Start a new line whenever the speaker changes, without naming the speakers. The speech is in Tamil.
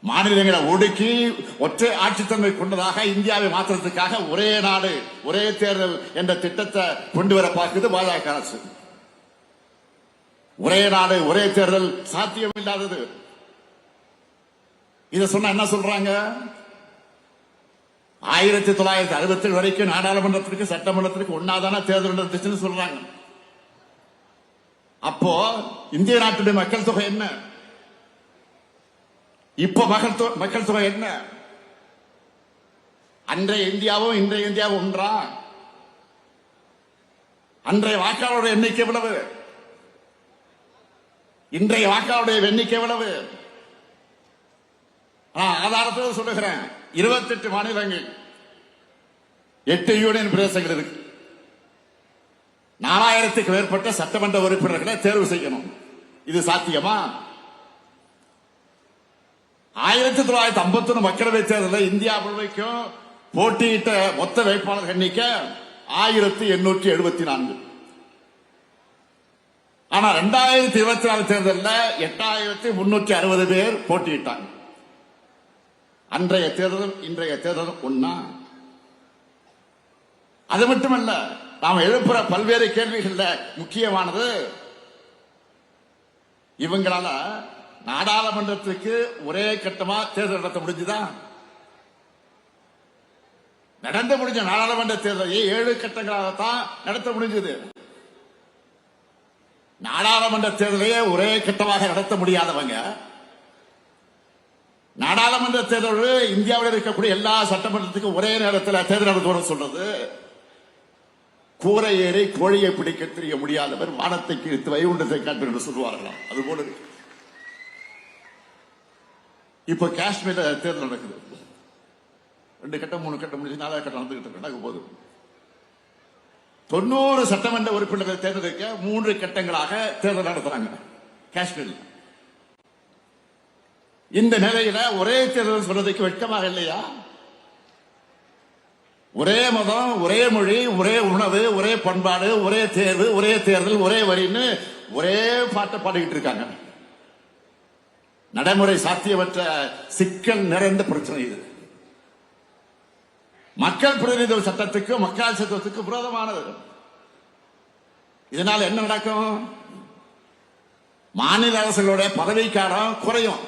மாநிலங்களை ஒடுக்கி ஒற்றை ஆட்சித்தன்மை கொண்டதாக இந்தியாவை மாற்றுறதுக்காக ஒரே நாடு ஒரே தேர்தல் என்ற திட்டத்தை கொண்டு வர பார்க்குது பாஜக அரசு. ஒரே நாடு ஒரே தேர்தல் சாத்தியம் இல்லாதது. இதை சொன்னா என்ன சொல்றாங்க? 1967 வரைக்கும் நாடாளுமன்றத்திற்கு சட்டமன்றத்திற்கு ஒன்னாதான தேர்தல் நடந்துச்சுன்னு சொல்றாங்க. அப்போ இந்திய நாட்டுடைய மக்கள் தொகை என்ன? இப்ப மக்கள் தொகை என்ன? அன்றைய இந்தியாவும் இன்றைய இந்தியாவும் ஒன்றா? அன்றைய வாக்காளருடைய எண்ணிக்கை எவ்வளவு? இன்றைய வாக்காளருடைய எண்ணிக்கை எவ்வளவு? ஆதாரத்தோடு சொல்லுகிறேன். 28 மாநிலங்கள், 8 யூனியன் பிரதேசங்கள் இருக்கு. 4000க்கு மேற்பட்ட சட்டமன்ற உறுப்பினர்களை தேர்வு செய்யணும். இது சாத்தியமா? 1951 மக்களவைத் தேர்தலில் இந்தியா முழுமைக்கும் போட்டியிட்ட மொத்த வேட்பாளர் எண்ணிக்கை 1874. ஆனா 2024 தேர்தலில் 8360 பேர் போட்டியிட்டாங்க. அன்றைய தேர்தல் இன்றைய தேர்தல் ஒன்னா? அது மட்டுமல்ல, நாம் எழுப்புற பல்வேறு கேள்விகள்ல முக்கியமானது, இவங்களால நாடாளுமன்றத்துக்கு ஒரே கட்டமா தேர்தல் நடத்த முடிஞ்சுதா? நடந்து முடிஞ்ச நாடாளுமன்ற தேர்தலை 7 கட்டங்களாகத்தான் நடத்த முடிஞ்சது. நாடாளுமன்ற தேர்தலையே ஒரே கட்டமாக நடத்த முடியாதவங்க நாடாளுமன்ற தேர்தல் இந்தியாவில் இருக்கக்கூடிய எல்லா சட்டமன்றத்துக்கும் ஒரே நேரத்தில் தேர்தல் நடத்துவோம் சொல்றது. கூரை ஏறி கோழியை பிடிக்க தெரிய முடியாதவர் வானத்தை கிழித்து வைகுண்டத்தை காட்பர் என்று சொல்லுவார்களாம். அது போல இருக்கு. இப்ப காஷ்மீர்ல தேர்தல் நடக்குது. 2 கட்டம் 3 கட்டம் முடிஞ்சு 4வது கட்டம் நடந்துகிட்டு நடக்க போது. 90 சட்டமன்ற உறுப்பினர்கள் தேர்ந்தெடுக்க 3 கட்டங்களாக தேர்தல் நடத்துறாங்க காஷ்மீர்ல. இந்த நிலையில ஒரே தேர்தல் சொல்றதுக்கு வெட்கமாக இல்லையா? ஒரே மதம், ஒரே மொழி, ஒரே உணவு, ஒரே பண்பாடு, ஒரே தேர்வு, ஒரே தேர்தல், ஒரே வரின்னு ஒரே பாட்டை பாடிக்கிட்டு இருக்காங்க. நடைமுறை சாத்தியமற்ற சிக்கல் நிறைந்த பிரச்சனை இது. மக்கள் பிரதிநிதித்துவ சட்டத்துக்கு மக்கள் சட்டத்துக்கு விரோதமானது. இதனால் என்ன நடக்கும்? மாநில அரசுகளுடைய பதவிக்காலம் குறையும்.